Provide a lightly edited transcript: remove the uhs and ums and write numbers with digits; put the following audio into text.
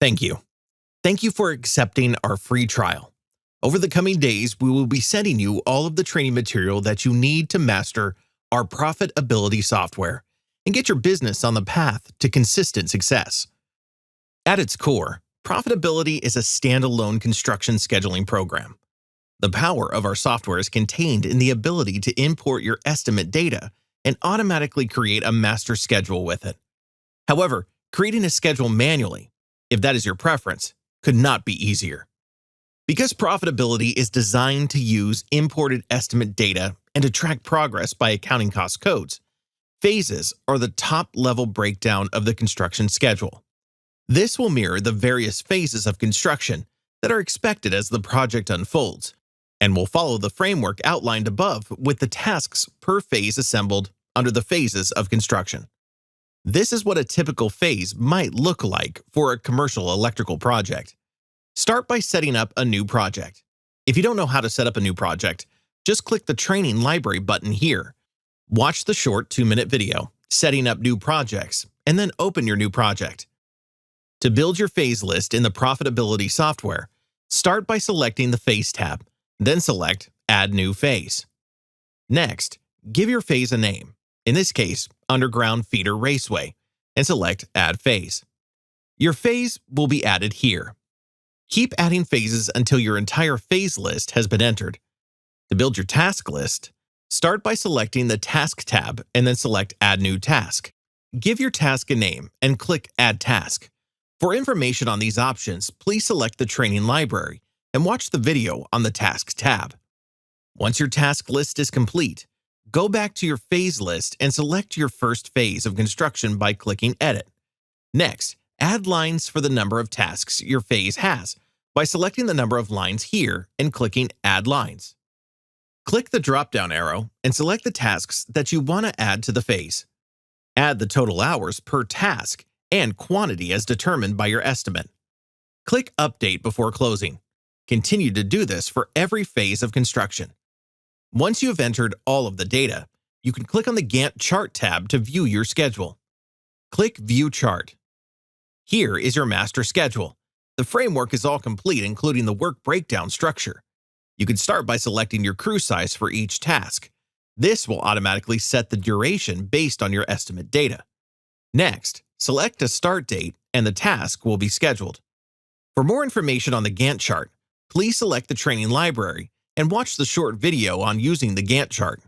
Thank you. Thank you for accepting our free trial. Over the coming days, we will be sending you all of the training material that you need to master our profitability software and get your business on the path to consistent success. At its core, profitability is a standalone construction scheduling program. The power of our software is contained in the ability to import your estimate data and automatically create a master schedule with it. However, creating a schedule manually, if that is your preference, could not be easier. Because profitability is designed to use imported estimate data and to track progress by accounting cost codes, phases are the top-level breakdown of the construction schedule. This will mirror the various phases of construction that are expected as the project unfolds, and will follow the framework outlined above with the tasks per phase assembled under the phases of construction. This is what a typical phase might look like for a commercial electrical project. Start by setting up a new project. If you don't know how to set up a new project, just click the Training Library button here. Watch the short 2-minute video, Setting Up New Projects, and then open your new project. To build your phase list in the profitability software, start by selecting the Phase tab, then select Add New Phase. Next, give your phase a name, in this case, Underground Feeder Raceway, and select Add Phase. Your phase will be added here. Keep adding phases until your entire phase list has been entered. To build your task list, start by selecting the Task tab and then select Add New Task. Give your task a name and click Add Task. For information on these options, please select the Training Library and watch the video on the Tasks tab. Once your task list is complete, go back to your phase list and select your first phase of construction by clicking Edit. Next, add lines for the number of tasks your phase has by selecting the number of lines here and clicking Add Lines. Click the drop-down arrow and select the tasks that you want to add to the phase. Add the total hours per task and quantity as determined by your estimate. Click Update before closing. Continue to do this for every phase of construction. Once you have entered all of the data, you can click on the Gantt Chart tab to view your schedule. Click View Chart. Here is your master schedule. The framework is all complete, including the work breakdown structure. You can start by selecting your crew size for each task. This will automatically set the duration based on your estimate data. Next, select a start date and the task will be scheduled. For more information on the Gantt chart, please select the Training Library and watch the short video on using the Gantt chart.